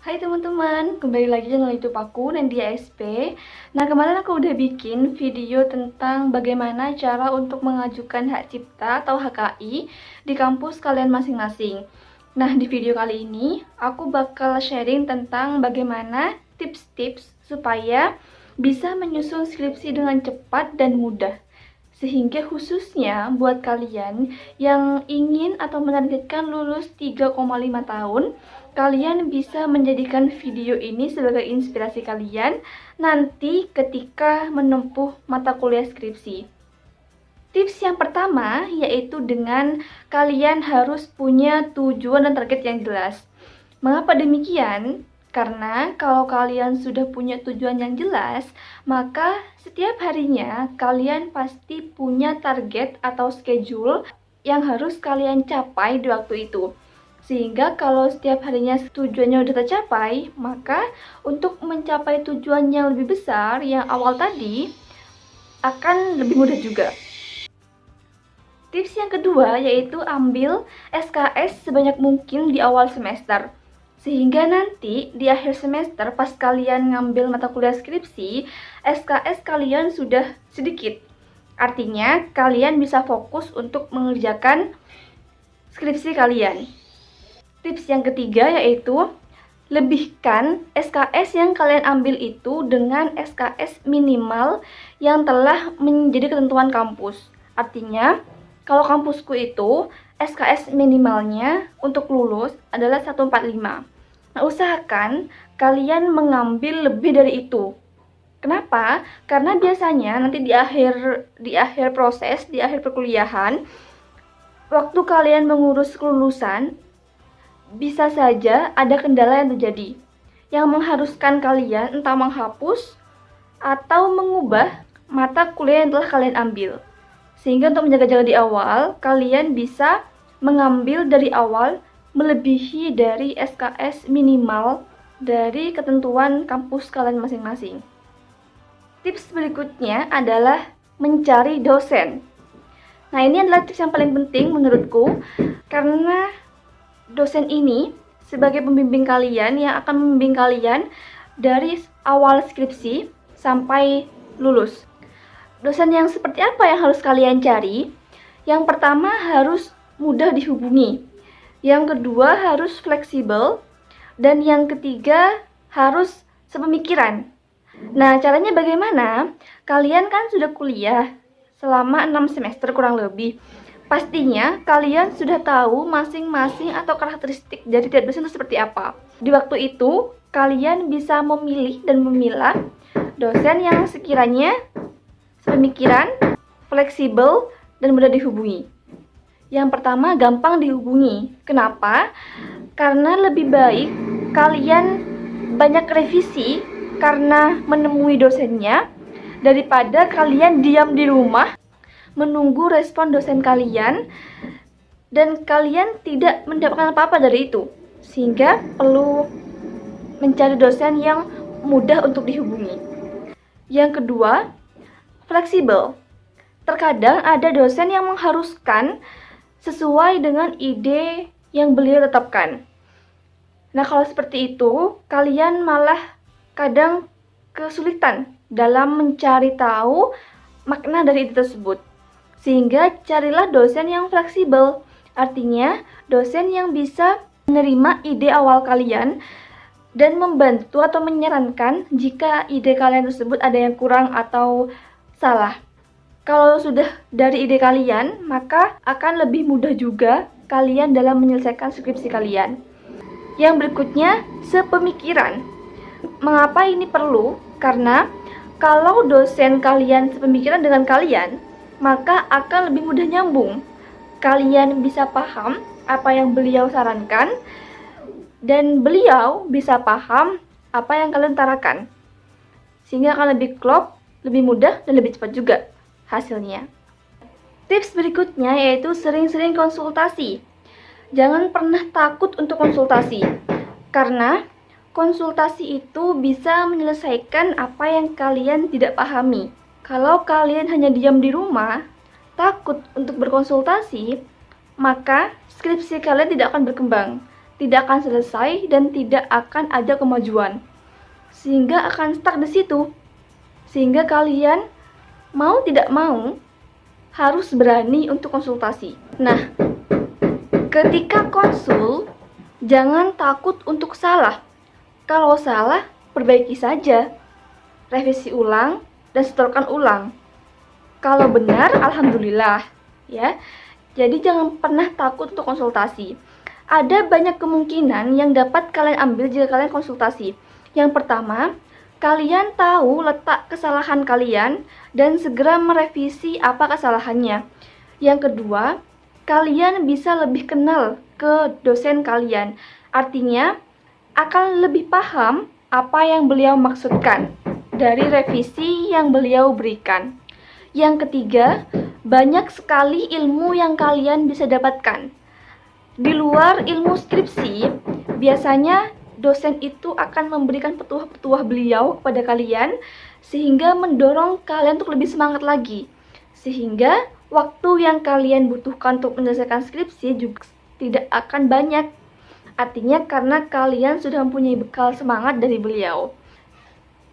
Hai teman-teman, kembali lagi channel YouTube aku, Nandia SP. Nah, kemarin aku udah bikin video tentang bagaimana cara untuk mengajukan hak cipta atau HKI di kampus kalian masing-masing. Nah, di video kali ini aku bakal sharing tentang bagaimana tips-tips supaya bisa menyusun skripsi dengan cepat dan mudah. Sehingga khususnya buat kalian yang ingin atau menargetkan lulus 3,5 tahun, kalian bisa menjadikan video ini sebagai inspirasi kalian nanti ketika menempuh mata kuliah skripsi. Tips yang pertama yaitu dengan kalian harus punya tujuan dan target yang jelas. Mengapa demikian? Karena kalau kalian sudah punya tujuan yang jelas, maka setiap harinya kalian pasti punya target atau schedule yang harus kalian capai di waktu itu. Sehingga kalau setiap harinya tujuannya udah tercapai, maka untuk mencapai tujuan yang lebih besar yang awal tadi akan lebih mudah juga. Tips yang kedua yaitu ambil SKS sebanyak mungkin di awal semester. Sehingga nanti di akhir semester pas kalian ngambil mata kuliah skripsi, SKS kalian sudah sedikit. Artinya kalian bisa fokus untuk mengerjakan skripsi kalian. Tips yang ketiga yaitu lebihkan SKS yang kalian ambil itu dengan SKS minimal yang telah menjadi ketentuan kampus. Artinya, kalau kampusku itu SKS minimalnya untuk lulus adalah 145. Nah, usahakan kalian mengambil lebih dari itu. Kenapa? Karena biasanya nanti di akhir proses, di akhir perkuliahan, waktu kalian mengurus kelulusan, bisa saja ada kendala yang terjadi yang mengharuskan kalian entah menghapus atau mengubah mata kuliah yang telah kalian ambil. Sehingga untuk menjaga-jaga di awal, kalian bisa mengambil dari awal melebihi dari SKS minimal dari ketentuan kampus kalian masing-masing. Tips berikutnya adalah mencari dosen. Nah, ini adalah tips yang paling penting menurutku, karena dosen ini sebagai pembimbing kalian yang akan membimbing kalian dari awal skripsi sampai lulus. Dosen yang seperti apa yang harus kalian cari? Yang pertama harus mudah dihubungi. Yang kedua harus fleksibel. Dan yang ketiga harus sepemikiran. Nah, caranya bagaimana? Kalian kan sudah kuliah selama 6 semester kurang lebih. Pastinya kalian sudah tahu masing-masing atau karakteristik dari tiap dosen itu seperti apa. Di waktu itu, kalian bisa memilih dan memilah dosen yang sekiranya pemikiran, fleksibel, dan mudah dihubungi. Yang pertama, gampang dihubungi. Kenapa? Karena lebih baik kalian banyak revisi karena menemui dosennya daripada kalian diam di rumah menunggu respon dosen kalian dan kalian tidak mendapatkan apa-apa dari itu. Sehingga perlu mencari dosen yang mudah untuk dihubungi. Yang kedua, fleksibel. Terkadang ada dosen yang mengharuskan sesuai dengan ide yang beliau tetapkan. Nah, kalau seperti itu, kalian malah kadang kesulitan dalam mencari tahu makna dari ide tersebut. Sehingga carilah dosen yang fleksibel. Artinya, dosen yang bisa menerima ide awal kalian dan membantu atau menyarankan jika ide kalian tersebut ada yang kurang atau salah. Kalau sudah dari ide kalian, maka akan lebih mudah juga kalian dalam menyelesaikan skripsi kalian. Yang berikutnya, sepemikiran. Mengapa ini perlu? Karena kalau dosen kalian sepemikiran dengan kalian, maka akan lebih mudah nyambung. Kalian bisa paham apa yang beliau sarankan, dan beliau bisa paham apa yang kalian utarakan. Sehingga akan lebih klop, lebih mudah, dan lebih cepat juga hasilnya. Tips berikutnya yaitu sering-sering konsultasi. Jangan pernah takut untuk konsultasi, karena konsultasi itu bisa menyelesaikan apa yang kalian tidak pahami. Kalau kalian hanya diam di rumah, takut untuk berkonsultasi, maka skripsi kalian tidak akan berkembang. tidak akan selesai dan tidak akan ada kemajuan. Sehingga akan stuck di situ. Sehingga kalian mau tidak mau harus berani untuk konsultasi. Nah, ketika konsul, jangan takut untuk salah. Kalau salah, perbaiki saja. Revisi ulang dan setorkan ulang. Kalau benar, alhamdulillah, ya. Jadi jangan pernah takut untuk konsultasi. Ada banyak kemungkinan yang dapat kalian ambil jika kalian konsultasi. Yang pertama, kalian tahu letak kesalahan kalian dan segera merevisi apa kesalahannya. Yang kedua, kalian bisa lebih kenal ke dosen kalian. Artinya, akan lebih paham apa yang beliau maksudkan dari revisi yang beliau berikan. Yang ketiga, banyak sekali ilmu yang kalian bisa dapatkan. Di luar ilmu skripsi, biasanya dosen itu akan memberikan petuah-petuah beliau kepada kalian, sehingga mendorong kalian untuk lebih semangat lagi. Sehingga waktu yang kalian butuhkan untuk menyelesaikan skripsi juga tidak akan banyak. Artinya karena kalian sudah mempunyai bekal semangat dari beliau.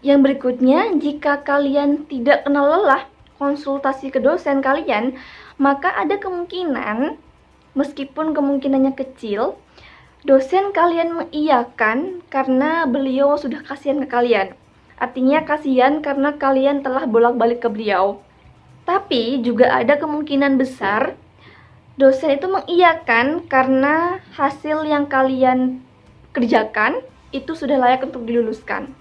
Yang berikutnya, jika kalian tidak kenal lelah konsultasi ke dosen kalian, maka ada kemungkinan, meskipun kemungkinannya kecil, dosen kalian mengiyakan karena beliau sudah kasihan ke kalian. Artinya kasihan karena kalian telah bolak-balik ke beliau. Tapi juga ada kemungkinan besar dosen itu mengiyakan karena hasil yang kalian kerjakan itu sudah layak untuk diluluskan.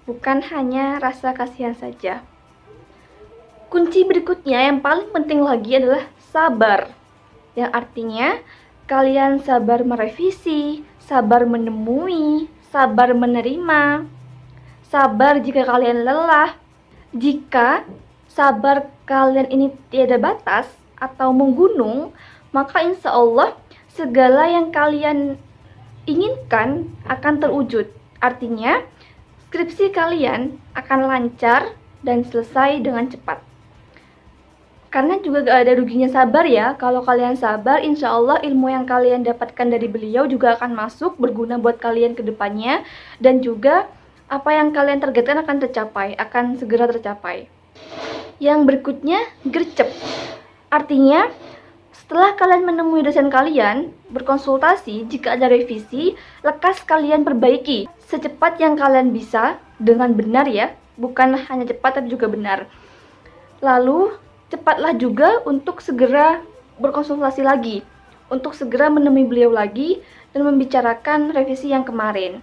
Bukan hanya rasa kasihan saja. Kunci berikutnya yang paling penting lagi adalah sabar. Yang artinya kalian sabar merevisi, sabar menemui, sabar menerima, sabar jika kalian lelah. Jika sabar kalian ini tiada batas atau menggunung, maka insya Allah segala yang kalian inginkan akan terwujud. Artinya skripsi kalian akan lancar dan selesai dengan cepat. Karena juga gak ada ruginya sabar ya. Kalau kalian sabar, insya Allah ilmu yang kalian dapatkan dari beliau juga akan masuk, berguna buat kalian ke depannya. Dan juga apa yang kalian targetkan akan tercapai, akan segera tercapai. Yang berikutnya, gercep. Artinya, setelah kalian menemui dosen kalian, berkonsultasi, jika ada revisi, lekas kalian perbaiki secepat yang kalian bisa dengan benar ya. Bukan hanya cepat tapi juga benar. Lalu, cepatlah juga untuk segera berkonsultasi lagi, untuk segera menemui beliau lagi dan membicarakan revisi yang kemarin.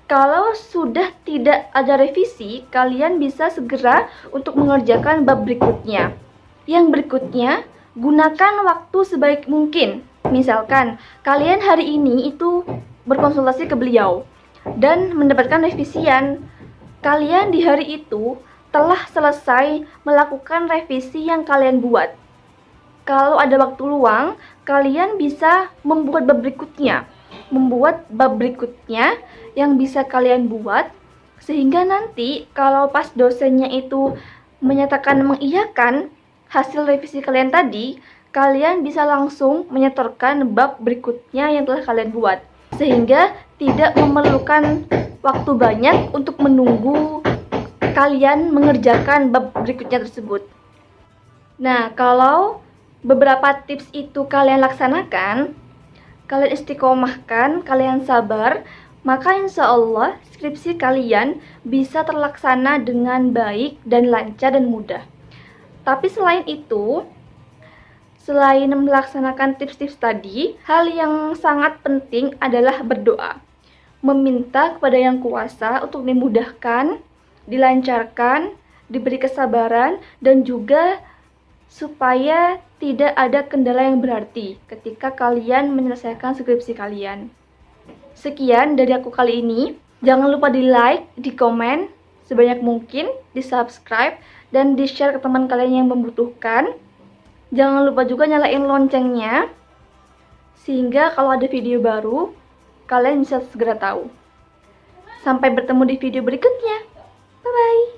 Kalau sudah tidak ada revisi, kalian bisa segera untuk mengerjakan bab berikutnya. Yang berikutnya, gunakan waktu sebaik mungkin. Misalkan, kalian hari ini itu berkonsultasi ke beliau dan mendapatkan revisian. Kalian di hari itu telah selesai melakukan revisi yang kalian buat. Kalau ada waktu luang, kalian bisa membuat bab berikutnya. Membuat bab berikutnya yang bisa kalian buat, sehingga nanti kalau pas dosennya itu menyatakan mengiyakan hasil revisi kalian tadi, kalian bisa langsung menyetorkan bab berikutnya yang telah kalian buat. Sehingga tidak memerlukan waktu banyak untuk menunggu kalian mengerjakan bab berikutnya tersebut. Nah, kalau beberapa tips itu kalian laksanakan, kalian istiqomahkan, kalian sabar, maka insya Allah skripsi kalian bisa terlaksana dengan baik dan lancar dan mudah. Tapi selain itu, selain melaksanakan tips-tips tadi, hal yang sangat penting adalah berdoa. Meminta kepada Yang Kuasa untuk dimudahkan, dilancarkan, diberi kesabaran, dan juga supaya tidak ada kendala yang berarti ketika kalian menyelesaikan skripsi kalian. Sekian dari aku kali ini. Jangan lupa di like, di komen sebanyak mungkin, di subscribe, dan di share ke teman kalian yang membutuhkan. Jangan lupa juga nyalain loncengnya, sehingga kalau ada video baru, kalian bisa segera tahu. Sampai bertemu di video berikutnya. Bye-bye.